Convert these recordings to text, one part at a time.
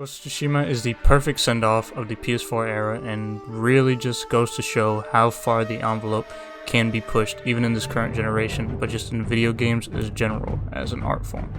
Ghost of Tsushima is the perfect send-off of the PS4 era and really just goes to show how far the envelope can be pushed even in this current generation, but just in video games as general as an art form.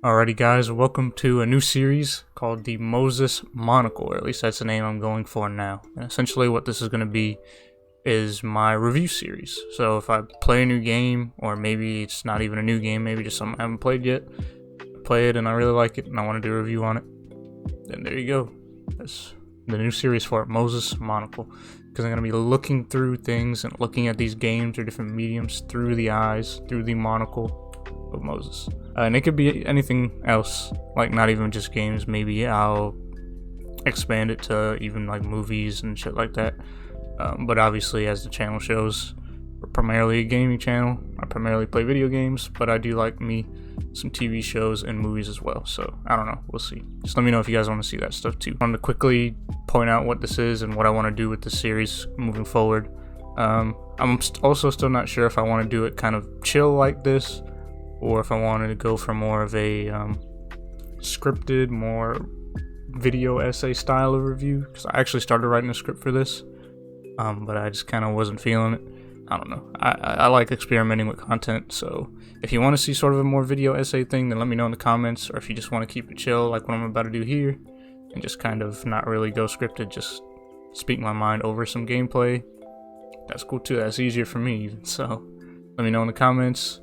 Alrighty guys, welcome to a new series called the Moses Monocle, or at least that's the name I'm going for now. And essentially what this is going to be is my review series. So if I play a new game, or maybe it's not even a new game, maybe just something I haven't played yet, play it and I really like it and I want to do a review on it, then there you go. That's the new series for it, Moses Monocle. Because I'm going to be looking through things and looking at these games or different mediums through the eyes, through the monocle of Moses. And it could be anything else, like not even just games. Maybe I'll expand it to even like movies and shit like that. But obviously, as the channel shows, we're primarily a gaming channel. I primarily play video games, but I do like me some TV shows and movies as well. So I don't know, we'll see. Just let me know if you guys want to see that stuff too. I want to quickly point out what this is and what I want to do with the series moving forward. I'm also still not sure if I want to do it kind of chill like this, or if I wanted to go for more of a scripted, more video essay style of review, because I actually started writing a script for this, but I just kind of wasn't feeling it. I don't know. I like experimenting with content, so if you want to see sort of a more video essay thing, then let me know in the comments, or if you just want to keep it chill like what I'm about to do here, and just kind of not really go scripted, just speak my mind over some gameplay, that's cool too. That's easier for me even, so let me know in the comments.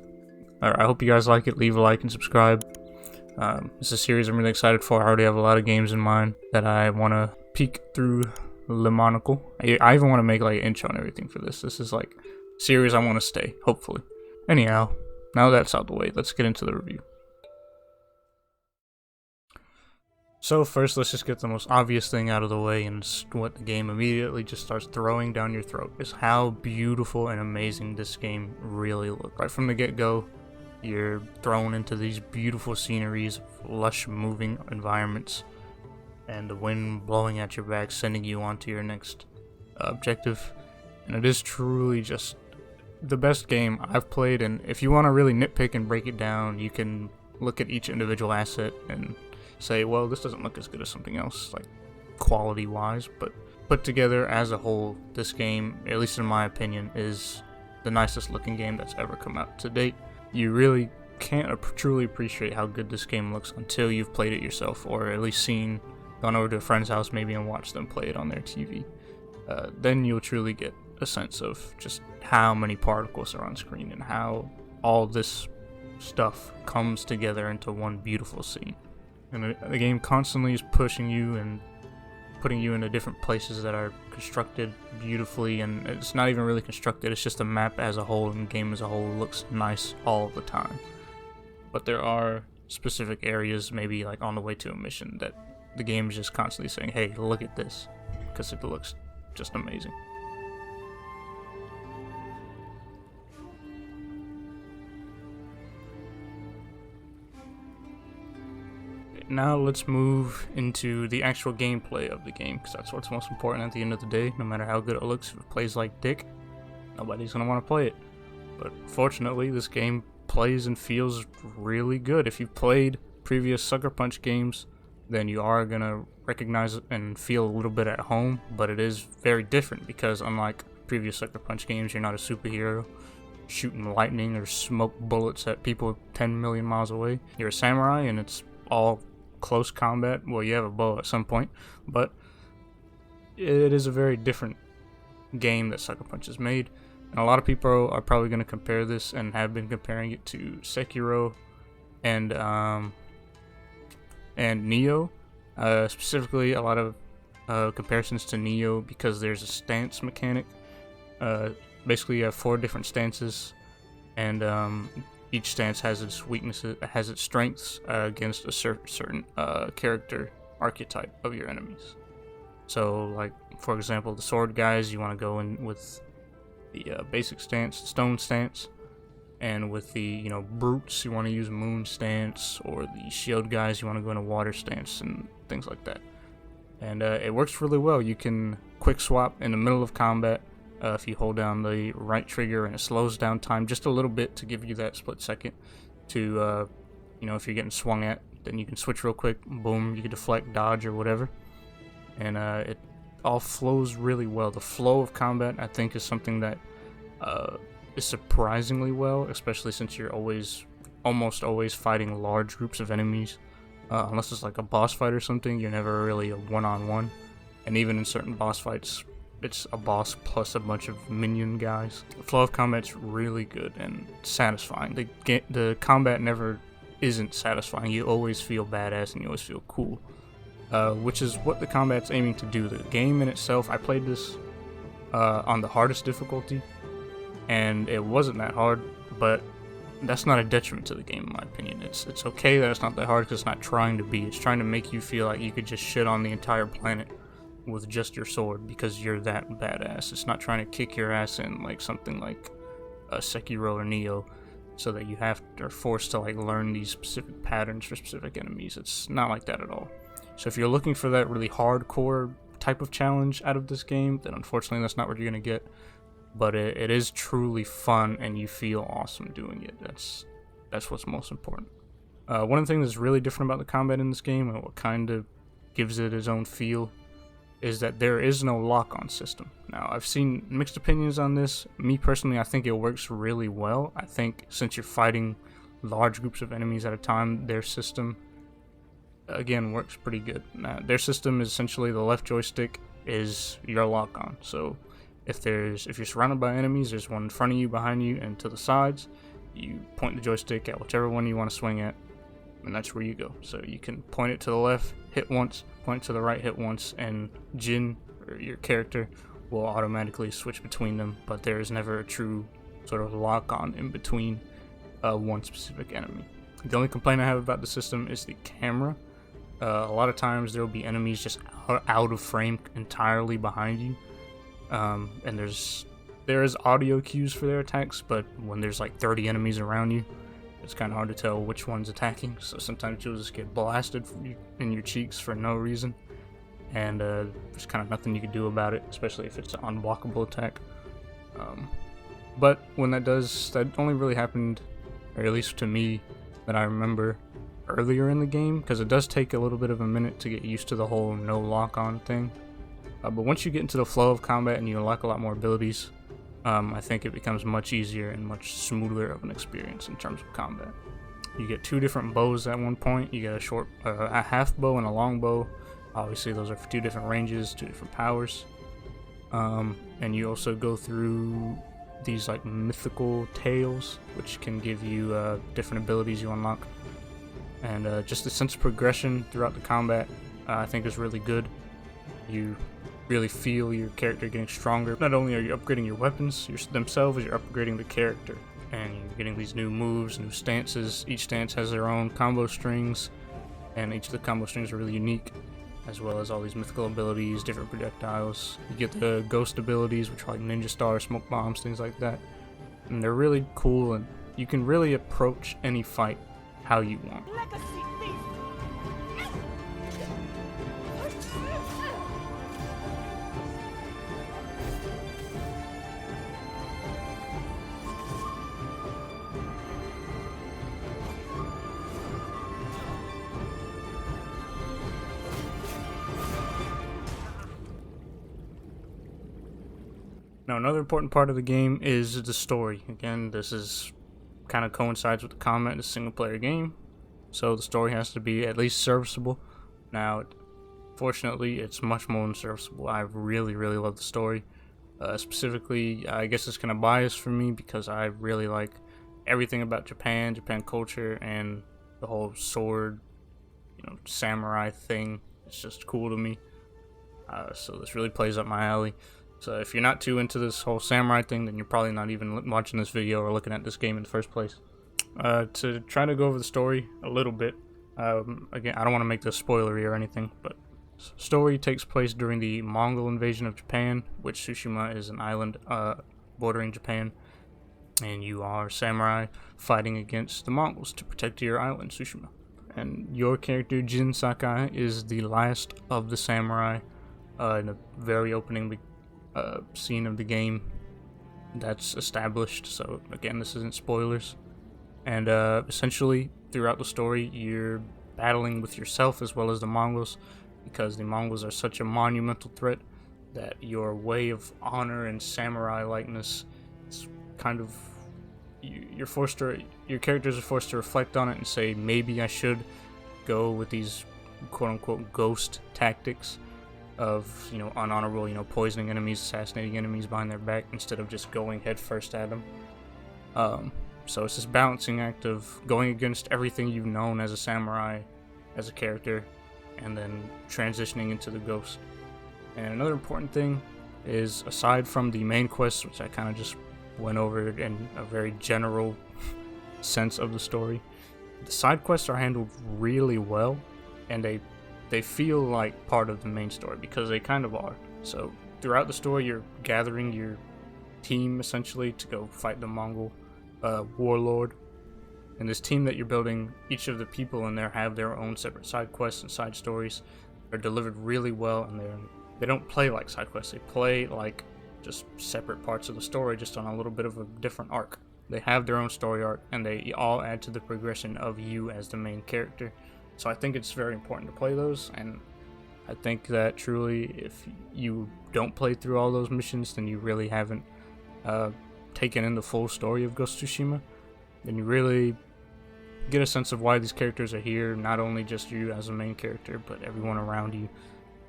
I hope you guys like it. Leave a like and subscribe. It's a series I'm really excited for. I already have a lot of games in mind that I want to peek through Le Monocle. I even want to make like an intro and everything for this. This is like a series I want to stay, hopefully. Anyhow, now that's out the way, let's get into the review. So first, let's just get the most obvious thing out of the way, and what the game immediately just starts throwing down your throat is how beautiful and amazing this game really looks. Right from the get-go, you're thrown into these beautiful sceneries, lush moving environments, and the wind blowing at your back, sending you on to your next objective. And it is truly just the best game I've played, and if you want to really nitpick and break it down, you can look at each individual asset and say, well, this doesn't look as good as something else, like quality wise, but put together as a whole, this game, at least in my opinion, is the nicest looking game that's ever come out to date. You really can't truly appreciate how good this game looks until you've played it yourself, or at least gone over to a friend's house maybe and watched them play it on their TV. Then you'll truly get a sense of just how many particles are on screen and how all this stuff comes together into one beautiful scene. And the game constantly is pushing you and putting you into different places that are constructed beautifully, and it's not even really constructed, it's just a map as a whole, and the game as a whole looks nice all the time. But there are specific areas, maybe like on the way to a mission, that the game is just constantly saying, hey, look at this, because it looks just amazing. Now let's move into the actual gameplay of the game, because that's what's most important at the end of the day. No matter how good it looks, if it plays like dick, nobody's going to want to play it. But fortunately, this game plays and feels really good. If you've played previous Sucker Punch games, then you are going to recognize it and feel a little bit at home, but it is very different, because unlike previous Sucker Punch games, you're not a superhero shooting lightning or smoke bullets at people 10 million miles away. You're a samurai, and it's all close combat. Well, you have a bow at some point, but it is a very different game that Sucker Punch has made, and a lot of people are probably going to compare this and have been comparing it to Sekiro and and Neo. Specifically, a lot of comparisons to Neo because there's a stance mechanic. Basically, you have 4 different stances, and each stance has its weaknesses, has its strengths against a certain character archetype of your enemies. So, like, for example, the sword guys, you want to go in with the basic stance, stone stance, and with the brutes, you want to use moon stance, or the shield guys, you want to go in a water stance and things like that. And it works really well. You can quick swap in the middle of combat if you hold down the right trigger, and it slows down time just a little bit to give you that split second to if you're getting swung at, then you can switch real quick, boom, you can deflect, dodge, or whatever. And it all flows really well. The flow of combat, I think, is something that is surprisingly well, especially since you're almost always fighting large groups of enemies. Unless it's like a boss fight or something, you're never really a one-on-one. And even in certain boss fights, it's a boss plus a bunch of minion guys. The flow of combat's really good and satisfying. The combat never isn't satisfying. You always feel badass and you always feel cool. Which is what the combat's aiming to do. The game in itself, I played this on the hardest difficulty, and it wasn't that hard, but that's not a detriment to the game in my opinion. It's okay that it's not that hard because it's not trying to be. It's trying to make you feel like you could just shit on the entire planet with just your sword because you're that badass. It's not trying to kick your ass in like something like Sekiro or Neo, so that you are forced to like learn these specific patterns for specific enemies. It's not like that at all. So if you're looking for that really hardcore type of challenge out of this game, then unfortunately that's not what you're gonna get. But it is truly fun, and you feel awesome doing it. That's what's most important. One of the things that's really different about the combat in this game, and what kind of gives it its own feel, is that there is no lock-on system. Now, I've seen mixed opinions on this. Me personally, I think it works really well. I think since you're fighting large groups of enemies at a time, their system, again, works pretty good. Now, their system is essentially the left joystick is your lock-on. So if you're surrounded by enemies, there's one in front of you, behind you, and to the sides. You point the joystick at whichever one you want to swing at, and that's where you go. So you can point it to the left, hit once, point to the right, hit once, and Jin, or your character, will automatically switch between them, but there is never a true sort of lock-on in between one specific enemy. The only complaint I have about the system is the camera. A lot of times there will be enemies just out of frame entirely behind you. And there is audio cues for their attacks, but when there's like 30 enemies around you, it's kind of hard to tell which one's attacking. So sometimes you'll just get blasted in your cheeks for no reason, and there's kind of nothing you can do about it, especially if it's an unblockable attack. But when that only really happened, or at least to me, that I remember earlier in the game, because it does take a little bit of a minute to get used to the whole no lock-on thing. But once you get into the flow of combat and you unlock a lot more abilities, I think it becomes much easier and much smoother of an experience in terms of combat. You get 2 different bows at one point. You get a half bow and a long bow. Obviously, those are for 2 different ranges, 2 different powers. And you also go through these like mythical tales, which can give you different abilities you unlock. And just the sense of progression throughout the combat, I think is really good. You really feel your character getting stronger. Not only are you upgrading your weapons themselves, you're upgrading the character, and you're getting these new moves, new stances. Each stance has their own combo strings, and each of the combo strings are really unique, as well as all these mythical abilities, different projectiles. You get the ghost abilities, which are like ninja stars, smoke bombs, things like that, and they're really cool, and you can really approach any fight how you want. Now, another important part of the game is the story. Again, this is kind of coincides with the combat in a single player game, so the story has to be at least serviceable. Now, fortunately, it's much more than serviceable. I really love the story. Specifically, I guess it's kind of biased for me because I really like everything about Japan culture, and the whole sword samurai thing. It's just cool to me. So this really plays up my alley. So if you're not too into this whole samurai thing, then you're probably not even watching this video or looking at this game in the first place. To try to go over the story a little bit, again, I don't want to make this spoilery or anything, but story takes place during the Mongol invasion of Japan, which Tsushima is an island bordering Japan, and you are samurai fighting against the Mongols to protect your island, Tsushima. And your character, Jin Sakai, is the last of the samurai in the very opening scene of the game that's established. So again, this isn't spoilers. And essentially, throughout the story, you're battling with yourself as well as the Mongols, because the Mongols are such a monumental threat that your way of honor and samurai likeness is kind of your characters are forced to reflect on it and say, maybe I should go with these quote-unquote ghost tactics of unhonorable, poisoning enemies, assassinating enemies behind their back, instead of just going head first at them. So it's this balancing act of going against everything you've known as a samurai, as a character, and then transitioning into the ghost. And another important thing is, aside from the main quest, which I kind of just went over in a very general sense of the story, the side quests are handled really well, and they feel like part of the main story, because they kind of are. So throughout the story, you're gathering your team essentially to go fight the Mongol warlord. And this team that you're building, each of the people in there have their own separate side quests and side stories. They're delivered really well, and they don't play like side quests. They play like just separate parts of the story, just on a little bit of a different arc. They have their own story arc, and they all add to the progression of you as the main character. So I think it's very important to play those, and I think that truly, if you don't play through all those missions, then you really haven't taken in the full story of Ghost of Tsushima. Then you really get a sense of why these characters are here, not only just you as a main character, but everyone around you.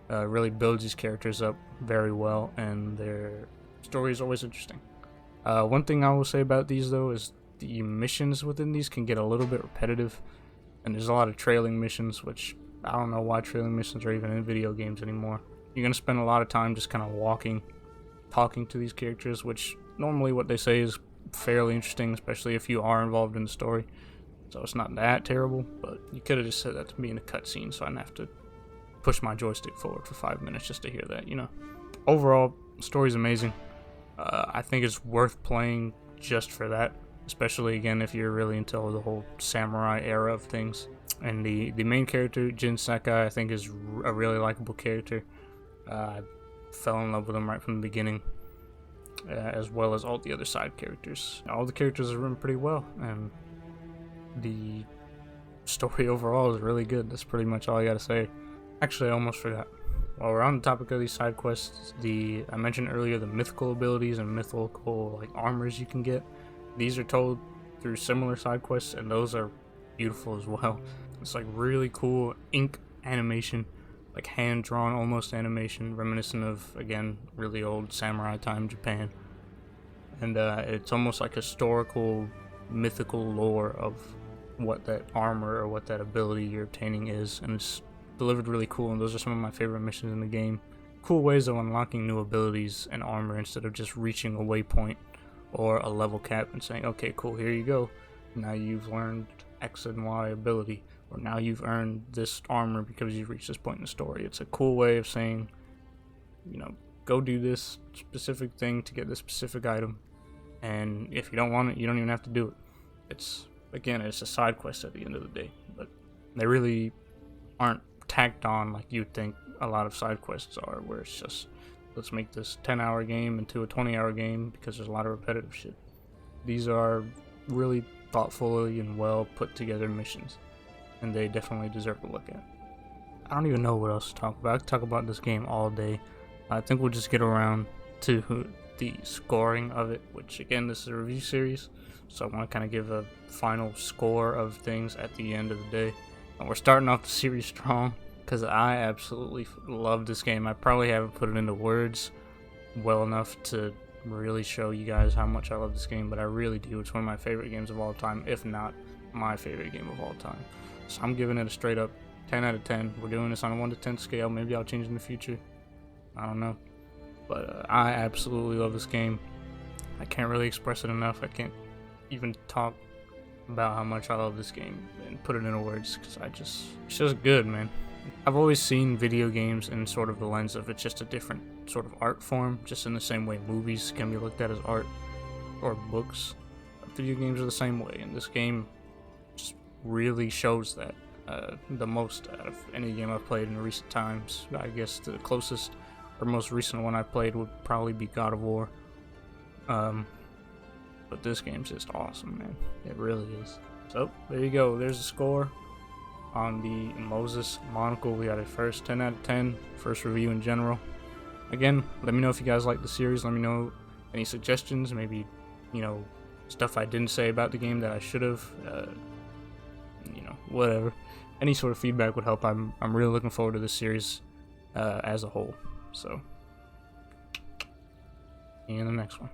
Really builds these characters up very well, and their story is always interesting. One thing I will say about these, though, is the missions within these can get a little bit repetitive, and there's a lot of trailing missions, which I don't know why trailing missions are even in video games anymore. You're going to spend a lot of time just kind of walking, talking to these characters, which normally what they say is fairly interesting, especially if you are involved in the story. So it's not that terrible, but you could have just said that to me in a cutscene, so I didn't have to push my joystick forward for 5 minutes just to hear that, Overall, the story's amazing. I think it's worth playing just for that, especially, again, if you're really into the whole samurai era of things. And the main character, Jin Sakai, I think is a really likable character. I fell in love with him right from the beginning, as well as all the other side characters. All the characters are written pretty well, and the story overall is really good. That's pretty much all I gotta say. Actually, I almost forgot. While we're on the topic of these side quests, I mentioned earlier the mythical abilities and mythical armors you can get. These are told through similar side quests, and those are beautiful as well. It's really cool ink animation, hand-drawn almost animation, reminiscent of, again, really old samurai time Japan. And it's almost like historical, mythical lore of what that armor or what that ability you're obtaining is, and it's delivered really cool, and those are some of my favorite missions in the game. Cool ways of unlocking new abilities and armor instead of just reaching a waypoint or a level cap and saying, okay, cool, here you go. Now you've learned X and Y ability, or now you've earned this armor because you've reached this point in the story. It's a cool way of saying, go do this specific thing to get this specific item, and if you don't want it, you don't even have to do it. It's a side quest at the end of the day, but they really aren't tacked on like you'd think a lot of side quests are, where it's just, let's make this 10-hour game into a 20-hour game because there's a lot of repetitive shit. These are really thoughtfully and well put together missions, and they definitely deserve to look at. I don't even know what else to talk about. I could talk about this game all day. I think we'll just get around to the scoring of it, which, again, this is a review series, so I want to kind of give a final score of things at the end of the day. And we're starting off the series strong, because I absolutely love this game. I probably haven't put it into words well enough to really show you guys how much I love this game, but I really do. It's one of my favorite games of all time, if not my favorite game of all time. So I'm giving it a straight up 10 out of 10. We're doing this on a 1 to 10 scale. Maybe I'll change in the future. I don't know. But I absolutely love this game. I can't really express it enough. I can't even talk about how much I love this game and put it into words, because it's just good, man. I've always seen video games in sort of the lens of it's just a different sort of art form, just in the same way movies can be looked at as art or books. Video games are the same way, and this game just really shows that the most out of any game I've played in recent times. I guess the closest or most recent one I played would probably be God of War. But this game's just awesome, man. It really is. So, there you go. There's a score on the Moses Monocle. We got it first, 10 out of 10. First review in general. Again, let me know if you guys like the series. Let me know any suggestions, maybe, you know, stuff I didn't say about the game that I should have. You know, whatever. Any sort of feedback would help. I'm really looking forward to this series as a whole. So, see you in the next one.